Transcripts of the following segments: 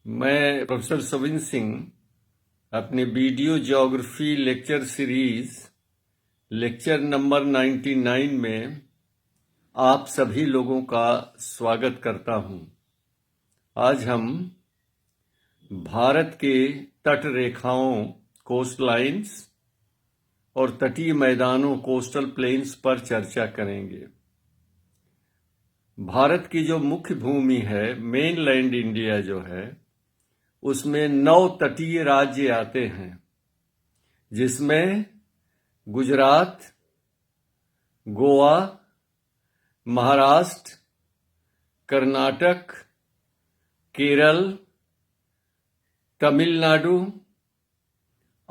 मैं प्रोफेसर सविन सिंह अपने video geography lecture series lecture number 99 में आप सभी लोगों का स्वागत करता हूं। आज हम भारत के तट रेखाओं कोस्ट लाइन्स और तटीय मैदानों कोस्टल प्लेन्स पर चर्चा करेंगे। भारत की जो मुख्य भूमि है, मेनलैंड इंडिया जो है, उसमें 9 तटीय राज्य आते हैं, जिसमें गुजरात, गोवा, महाराष्ट्र, कर्नाटक, केरल, तमिलनाडु,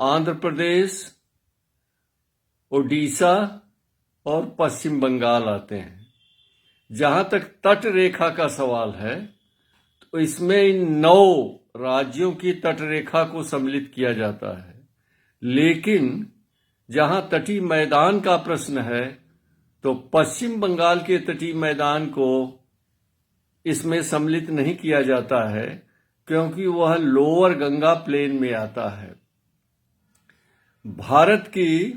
आंध्र प्रदेश, उड़ीसा और पश्चिम बंगाल आते हैं। जहां तक तट रेखा का सवाल है, तो इसमें इन 9 राज्यों की तट रेखा को सम्मिलित किया जाता है, लेकिन जहां तटीय मैदान का प्रश्न है, तो पश्चिम बंगाल के तटीय मैदान को इसमें सम्मिलित नहीं किया जाता है, क्योंकि वह लोअर गंगा प्लेन में आता है। भारत की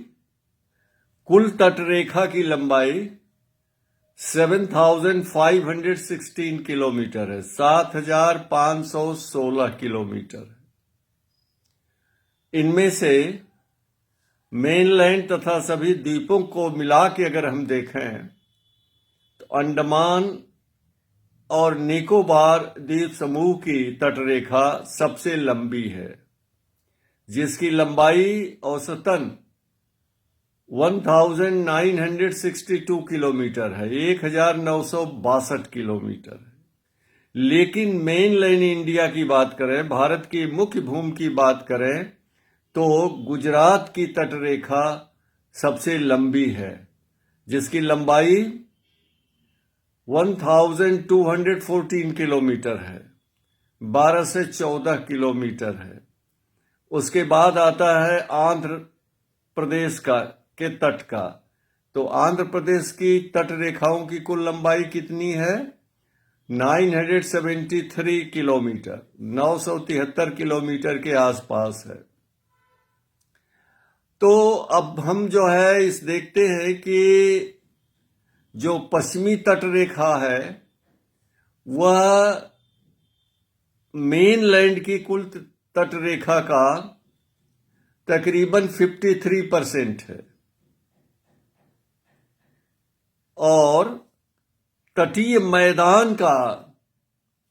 कुल तट रेखा की लंबाई 7,516 किलोमीटर है, 7,516 किलोमीटर। इनमें से मेनलैंड तथा सभी द्वीपों को मिला के अगर हम देखें, तो अंडमान और निकोबार द्वीप समूह की तटरेखा सबसे लंबी है, जिसकी लंबाई औसतन 1962 किलोमीटर है, 1962 किलोमीटर है। लेकिन मेनलैंड इंडिया की बात करें, भारत की मुख्य भूमि की बात करें, तो गुजरात की तटरेखा सबसे लंबी है, जिसकी लंबाई 1214 किलोमीटर है, 12 से 14 किलोमीटर है। उसके बाद आता है आंध्र प्रदेश के तट का। तो आंध्र प्रदेश की तट रेखाओं की कुल लंबाई कितनी है? 973 किलोमीटर, 973 किलोमीटर के आसपास है। तो अब हम जो है इस देखते हैं कि जो पश्चिमी तट रेखा है, वह मेनलैंड की कुल तट रेखा का तकरीबन 53% है, और तटीय मैदान का,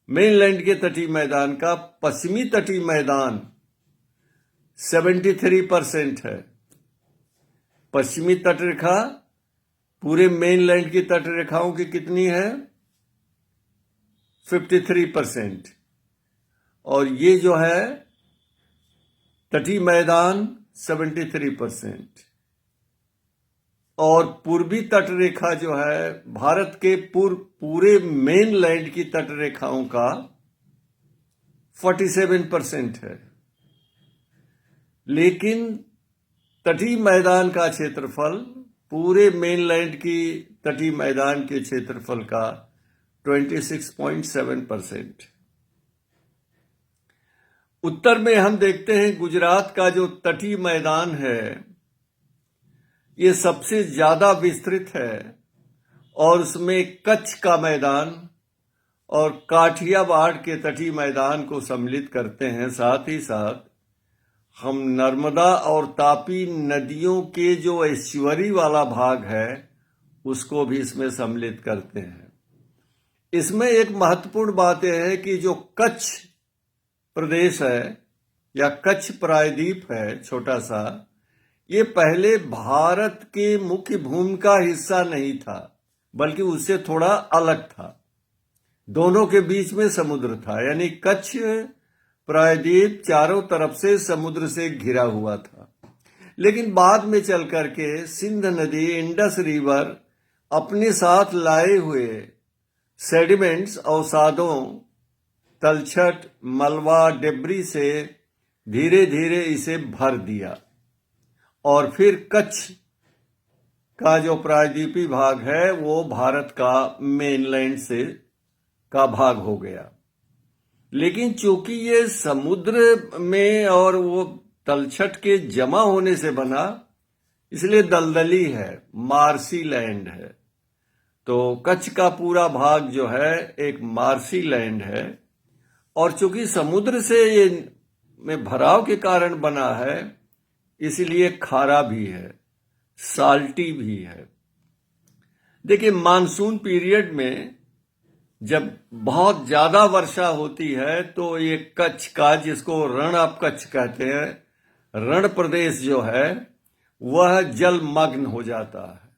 मेनलैंड के तटीय मैदान का पश्चिमी तटीय मैदान 73% है। पश्चिमी तटरेखा पूरे मेनलैंड की तटरेखाओं की कितनी है? 53%। और ये जो है तटीय मैदान 73%। और पूर्वी तटरेखा जो है भारत के पूरे मेनलैंड की तटरेखाओं का 47% है। लेकिन तटीय मैदान का क्षेत्रफल पूरे मेनलैंड की तटीय मैदान के क्षेत्रफल का 26.7%। उत्तर में हम देखते हैं गुजरात का जो तटीय मैदान है, ये सबसे ज्यादा विस्तृत है, और उसमें कच्छ का मैदान और काठियावाड़ के तटीय मैदान को सम्मिलित करते हैं। साथ ही साथ हम नर्मदा और तापी नदियों के जो एस्चुअरी वाला भाग है, उसको भी इसमें सम्मिलित करते हैं। इसमें एक महत्वपूर्ण बात यह है कि जो कच्छ प्रदेश है या कच्छ प्रायद्वीप है, छोटा सा, ये पहले भारत के मुख्य भूमि का हिस्सा नहीं था, बल्कि उससे थोड़ा अलग था। दोनों के बीच में समुद्र था, यानी कच्छ प्रायद्वीप चारों तरफ से समुद्र से घिरा हुआ था। लेकिन बाद में चल करके सिंध नदी, इंडस रिवर अपने साथ लाए हुए सेडिमेंट्स, अवसादों, तलछट, मलबा, डेब्री से धीरे धीरे इसे भर दिया, और फिर कच्छ का जो प्रायद्वीपीय भाग है, वो भारत का मेनलैंड से का भाग हो गया। लेकिन चूंकि ये समुद्र में और वो तलछट के जमा होने से बना, इसलिए दलदली है, मार्सी लैंड है। तो कच्छ का पूरा भाग जो है एक मार्सी लैंड है, और चूंकि समुद्र से ये में भराव के कारण बना है, इसलिए खारा भी है, साल्टी भी है। देखिए, मानसून पीरियड में जब बहुत ज्यादा वर्षा होती है तो ये कच्छ का, जिसको रण ऑफ कच्छ कहते हैं, रण प्रदेश जो है वह जलमग्न हो जाता है,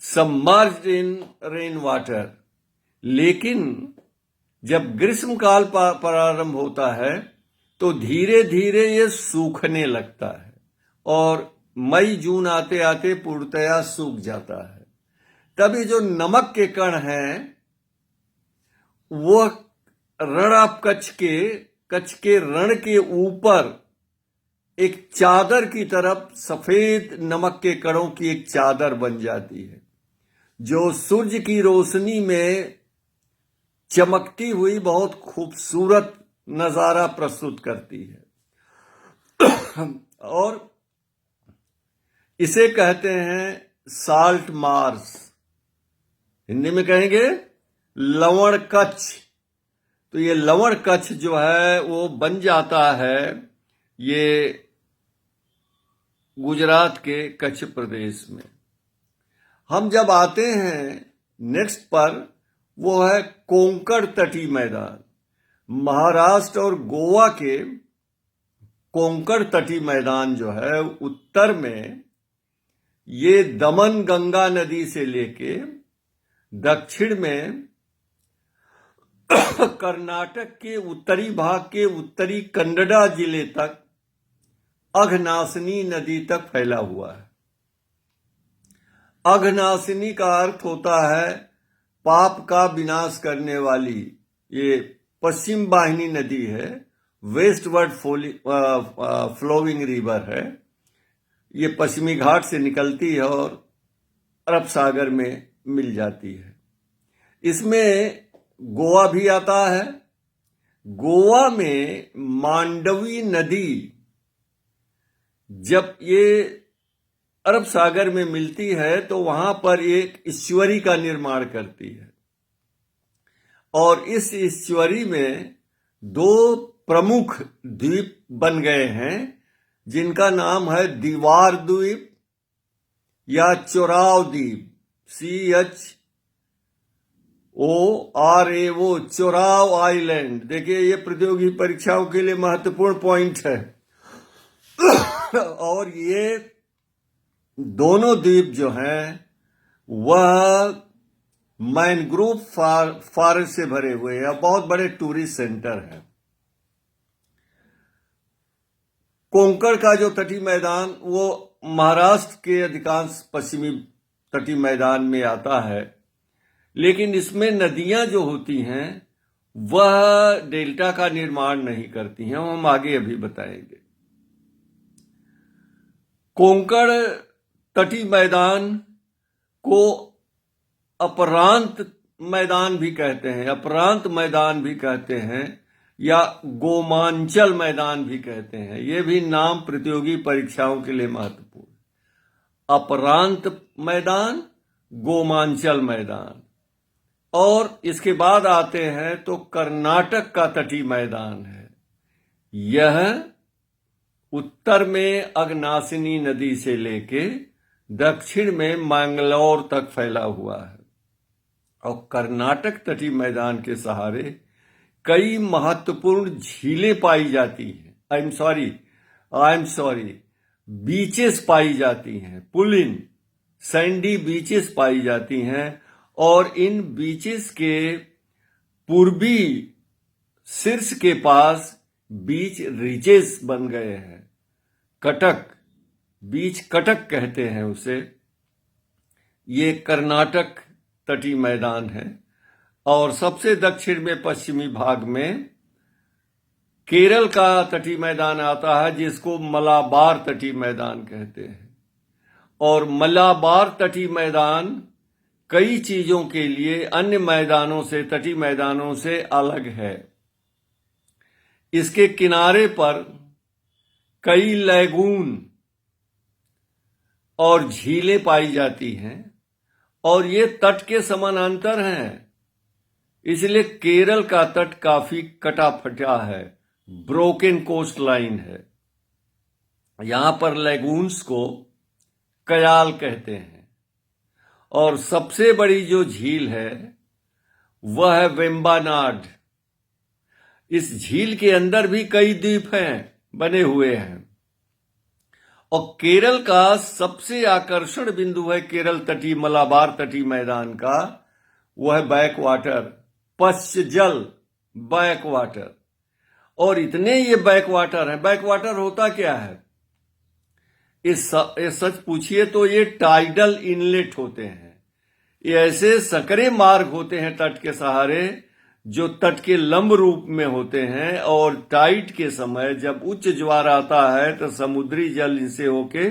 सबमर्ज्ड इन रेन वाटर। लेकिन जब ग्रीष्म काल प्रारंभ होता है तो धीरे धीरे ये सूखने लगता है और मई जून आते आते पूर्णतया सूख जाता है। तब ये जो नमक के कण हैं वो रण ऑफ कच्छ के रण के ऊपर एक चादर की तरफ, सफेद नमक के कणों की एक चादर बन जाती है, जो सूर्य की रोशनी में चमकती हुई बहुत खूबसूरत नजारा प्रस्तुत करती है। और इसे कहते हैं साल्ट मार्श, हिंदी में कहेंगे लवण कच्छ। तो ये लवण कच्छ जो है वो बन जाता है ये गुजरात के कच्छ प्रदेश में। हम जब आते हैं नेक्स्ट पर, वो है कोंकण तटीय मैदान। महाराष्ट्र और गोवा के कोंकण तटीय मैदान जो है उत्तर में, ये दमन गंगा नदी से लेके दक्षिण में कर्नाटक के उत्तरी भाग के उत्तरी कन्नड़ा जिले तक अघनाशिनी नदी तक फैला हुआ है। अघनाशिनी का अर्थ होता है पाप का विनाश करने वाली। ये पश्चिम वाहिनी नदी है, वेस्टवर्ड फ्लोइंग रिवर है। ये पश्चिमी घाट से निकलती है और अरब सागर में मिल जाती है। इसमें गोवा भी आता है। गोवा में मांडवी नदी जब ये अरब सागर में मिलती है तो वहां पर एक ईश्वरी का निर्माण करती है, और इस ईश्वरी में दो प्रमुख द्वीप बन गए हैं, जिनका नाम है दीवार द्वीप या चोराव द्वीप, CHORAO, चोराव आइलैंड। देखिए, ये प्रतियोगी परीक्षाओं के लिए महत्वपूर्ण पॉइंट है। और ये दोनों द्वीप जो हैं वह मैनग्रोव फॉरेस्ट से भरे हुए हैं, बहुत बड़े टूरिस्ट सेंटर हैं। कोंकण का जो तटीय मैदान वो महाराष्ट्र के अधिकांश पश्चिमी तटीय मैदान में आता है, लेकिन इसमें नदियां जो होती हैं वह डेल्टा का निर्माण नहीं करती हैं, हम आगे अभी बताएंगे। कोंकण तटीय मैदान को अपरांत मैदान भी कहते हैं, अपरांत मैदान भी कहते हैं, या गोमांचल मैदान भी कहते हैं। ये भी नाम प्रतियोगी परीक्षाओं के लिए महत्वपूर्ण। अपरांत मैदान, गोमांचल मैदान। और इसके बाद आते हैं तो कर्नाटक का तटीय मैदान है। यह उत्तर में अघनाशिनी नदी से लेके दक्षिण में मैंगलोर तक फैला हुआ है, और कर्नाटक तटीय मैदान के सहारे कई महत्वपूर्ण झीलें पाई जाती हैं। आई एम सॉरी, बीचेस पाई जाती हैं, पुलिन सैंडी बीचेस पाई जाती हैं, और इन बीचेस के पूर्वी शीर्ष के पास बीच रिजेस बन गए हैं। कटक बीच, कटक कहते हैं उसे। ये कर्नाटक तटीय मैदान है। और सबसे दक्षिण में पश्चिमी भाग में केरल का तटीय मैदान आता है, जिसको मलाबार तटीय मैदान कहते हैं। और मलाबार तटीय मैदान कई चीजों के लिए अन्य मैदानों से, तटीय मैदानों से अलग है। इसके किनारे पर कई लैगून और झीलें पाई जाती हैं और ये तट के समानांतर हैं। इसलिए केरल का तट काफी कटा फटा है, ब्रोकन कोस्ट लाइन है। यहां पर लैगून्स को कयाल कहते हैं और सबसे बड़ी जो झील है वह है वेम्बानाड। इस झील के अंदर भी कई द्वीप हैं, बने हुए हैं। और केरल का सबसे आकर्षण बिंदु है केरल तटीय, मलाबार तटीय मैदान का, वह है बैक वाटर, पश्च जल बैक वाटर। और इतने ये बैक वाटर है। बैक वाटर होता क्या है? इस सच पूछिए तो ये टाइडल इनलेट होते हैं। ये ऐसे सकरे मार्ग होते हैं तट के सहारे, जो तट के लंब रूप में होते हैं और टाइड के समय जब उच्च ज्वार आता है तो समुद्री जल इनसे होके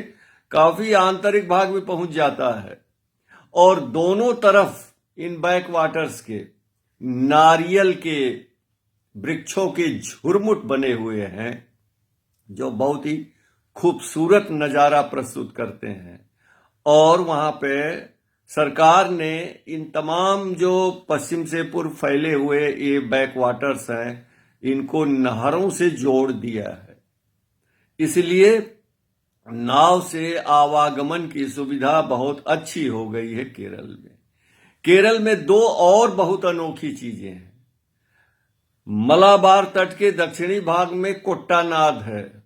काफी आंतरिक भाग में पहुंच जाता है। और दोनों तरफ इन बैक वाटर्स के नारियल के वृक्षों के झुरमुट बने हुए हैं, जो बहुत ही खूबसूरत नजारा प्रस्तुत करते हैं। और वहां पे सरकार ने इन तमाम जो पश्चिम से पूर्व फैले हुए ये बैक वाटर्स हैं, इनको नहरों से जोड़ दिया है। इसलिए नाव से आवागमन की सुविधा बहुत अच्छी हो गई है केरल में। केरल में दो और बहुत अनोखी चीजें हैं। मलाबार तट के दक्षिणी भाग में कोट्टानाद है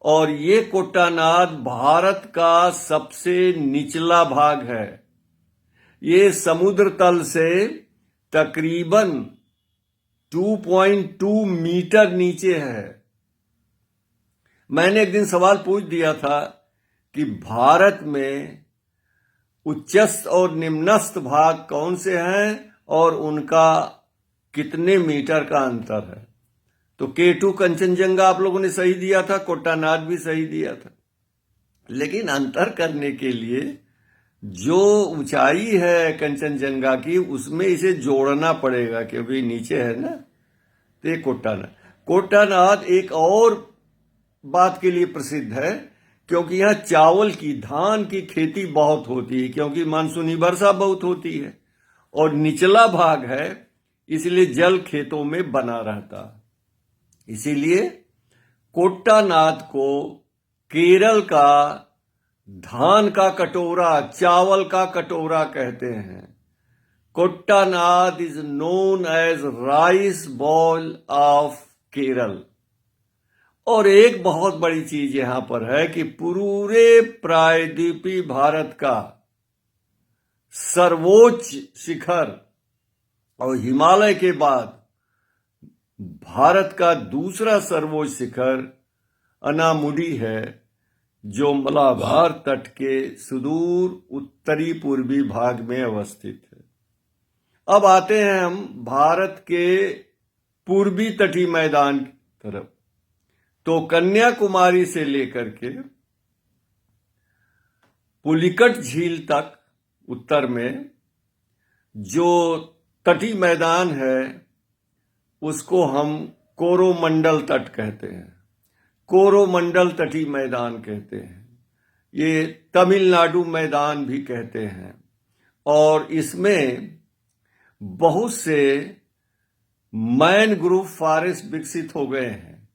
और ये कोट्टानाद भारत का सबसे निचला भाग है। ये समुद्र तल से तकरीबन 2.2 मीटर नीचे है। मैंने एक दिन सवाल पूछ दिया था कि भारत में उच्चस्थ और निम्नस्थ भाग कौन से हैं और उनका कितने मीटर का अंतर है। तो K2 कंचनजंगा आप लोगों ने सही दिया था, कोट्टानाद भी सही दिया था। लेकिन अंतर करने के लिए जो ऊंचाई है कंचनजंगा की, उसमें इसे जोड़ना पड़ेगा क्योंकि नीचे है ना। तो ये कोट्टानाद एक और बात के लिए प्रसिद्ध है, क्योंकि यहाँ चावल की, धान की खेती बहुत होती है, क्योंकि मानसूनी वर्षा बहुत होती है और निचला भाग है, इसलिए जल खेतों में बना रहता है। इसीलिए कोट्टानाद को केरल का धान का कटोरा, चावल का कटोरा कहते हैं। Kuttanad is known as rice bowl of Kerala. और एक बहुत बड़ी चीज यहां पर है कि पूरे प्रायद्वीपीय भारत का सर्वोच्च शिखर और हिमालय के बाद भारत का दूसरा सर्वोच्च शिखर अनामुडी है, जो मलाबार तट के सुदूर उत्तरी पूर्वी भाग में अवस्थित है। अब आते हैं हम भारत के पूर्वी तटीय मैदान की तरफ। तो कन्याकुमारी से लेकर के पुलिकट झील तक उत्तर में जो तटीय मैदान है उसको हम कोरोमंडल तट कहते हैं, कोरोमंडल तटीय मैदान कहते हैं। ये तमिलनाडु मैदान भी कहते हैं। और इसमें बहुत से मैनग्रोव फॉरेस्ट विकसित हो गए हैं।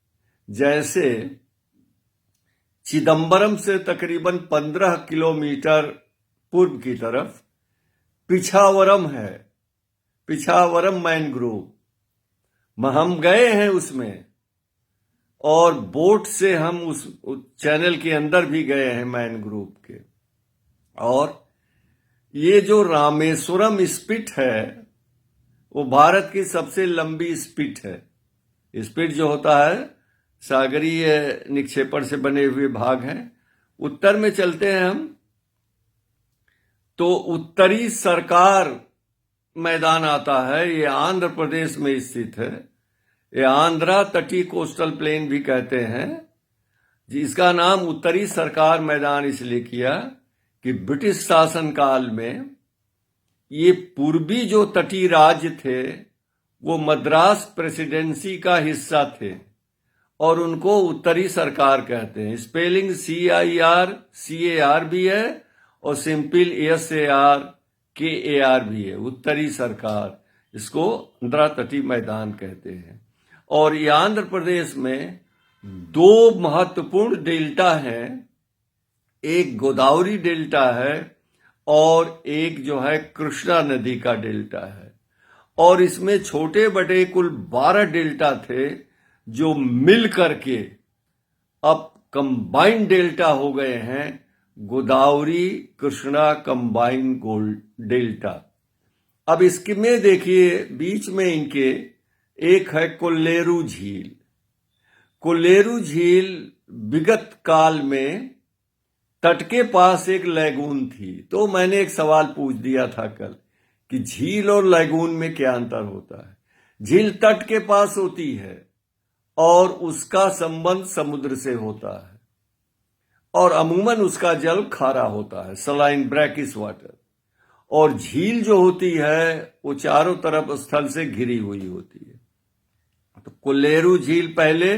जैसे चिदम्बरम से तकरीबन 15 किलोमीटर पूर्व की तरफ पिछावरम है, पिछावरम मैनग्रोव। हम गए हैं उसमें और बोट से हम उस चैनल के अंदर भी गए हैं मैनग्रोव के। और ये जो रामेश्वरम स्पिट है वो भारत की सबसे लंबी स्पिट है। स्पिट जो होता है सागरीय निक्षेपण से बने हुए भाग हैं। उत्तर में चलते हैं हम तो उत्तरी सरकार मैदान आता है। ये आंध्र प्रदेश में स्थित है। ये आंध्रा तटीय कोस्टल प्लेन भी कहते हैं। जिसका नाम उत्तरी सरकार मैदान इसलिए किया कि ब्रिटिश शासन काल में ये पूर्वी जो तटीय राज्य थे वो मद्रास प्रेसिडेंसी का हिस्सा थे और उनको उत्तरी सरकार कहते हैं। स्पेलिंग CIR भी है और सिंपल SARKAR भी है, उत्तरी सरकार। इसको आंध्र तटीय मैदान कहते हैं। और ये आंध्र प्रदेश में दो महत्वपूर्ण डेल्टा हैं, एक गोदावरी डेल्टा है और एक जो है कृष्णा नदी का डेल्टा है। और इसमें छोटे बड़े कुल 12 डेल्टा थे जो मिल करके अब कंबाइंड डेल्टा हो गए हैं, गोदावरी कृष्णा कंबाइंड डेल्टा। अब इसमें देखिए बीच में इनके एक है कोल्लेरू झील। कोल्लेरू झील विगत काल में तट के पास एक लैगून थी। तो मैंने एक सवाल पूछ दिया था कल कि झील और लैगून में क्या अंतर होता है। झील तट के पास होती है और उसका संबंध समुद्र से होता है और अमूमन उसका जल खारा होता है, सलाइन ब्रैकिश वाटर। और झील जो होती है वो चारों तरफ स्थल से घिरी हुई होती है। तो कोल्लेरू झील पहले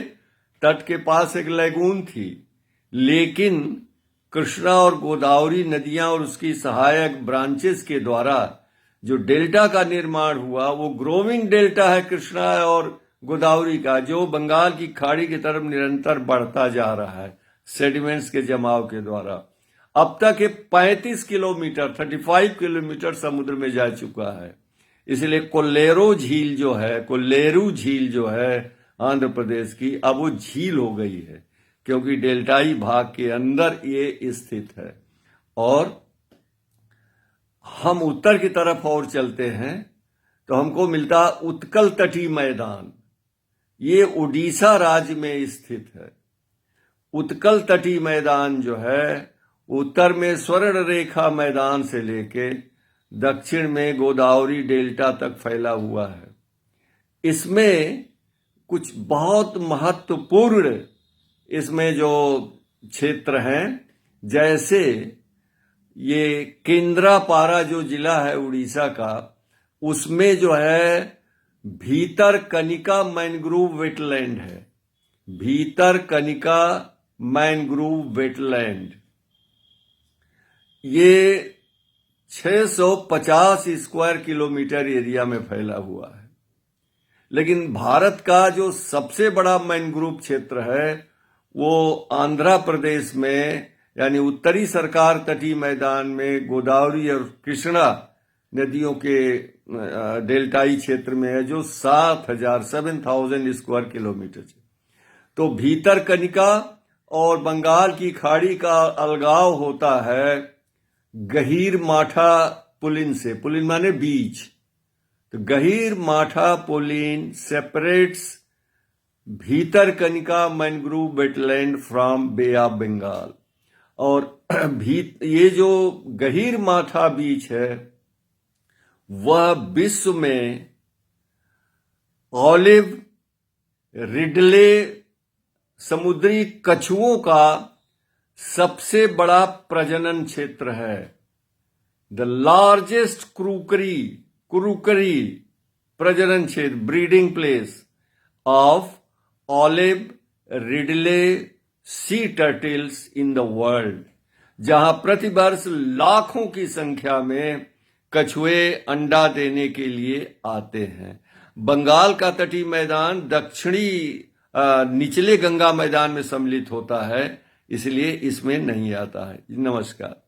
तट के पास एक लैगून थी, लेकिन कृष्णा और गोदावरी नदियां और उसकी सहायक ब्रांचेस के द्वारा जो डेल्टा का निर्माण हुआ वो ग्रोविंग डेल्टा है कृष्णा और गोदावरी का, जो बंगाल की खाड़ी की तरफ निरंतर बढ़ता जा रहा है सेडिमेंट्स के जमाव के द्वारा। अब तक ये 35 किलोमीटर समुद्र में जा चुका है। इसलिए कोल्लेरू झील जो है आंध्र प्रदेश की, अब वो झील हो गई है क्योंकि डेल्टाई भाग के अंदर ये स्थित है। और हम उत्तर की तरफ और चलते हैं तो हमको मिलता उत्कल तटीय मैदान। ये उड़ीसा राज्य में स्थित है। उत्कल तटीय मैदान जो है उत्तर में स्वर्ण रेखा मैदान से लेके दक्षिण में गोदावरी डेल्टा तक फैला हुआ है। इसमें कुछ बहुत महत्वपूर्ण इसमें जो क्षेत्र हैं, जैसे ये केंद्रापारा जो जिला है उड़ीसा का, उसमें जो है भीतर कनिका मैनग्रोव वेटलैंड है। भीतर कनिका मैनग्रोव वेटलैंड ये 650 स्क्वायर किलोमीटर एरिया में फैला हुआ है। लेकिन भारत का जो सबसे बड़ा मैनग्रोव क्षेत्र है वो आंध्र प्रदेश में, यानी उत्तरी सरकार तटीय मैदान में गोदावरी और कृष्णा नदियों के डेल्टाई क्षेत्र में है, जो 7,000 स्क्वायर किलोमीटर है। तो भीतर कनिका और बंगाल की खाड़ी का अलगाव होता है गहीर माठा पुलिन से। पुलिन माने बीच। तो गहीर माठा पुलिन separates Bhitarkanika mangrove wetland from Bay of Bengal. और ये जो गहीर माठा बीच है वह विश्व में ऑलिव रिडले समुद्री कछुओं का सबसे बड़ा प्रजनन क्षेत्र है। द लार्जेस्ट क्रूकरी प्रजनन क्षेत्र, breeding place of olive Ridley C turtles in the world, जहां प्रतिवर्ष लाखों की संख्या में कछुए अंडा देने के लिए आते हैं। बंगाल का तटीय मैदान दक्षिणी निचले गंगा मैदान में सम्मिलित होता है, इसलिए इसमें नहीं आता है। नमस्कार।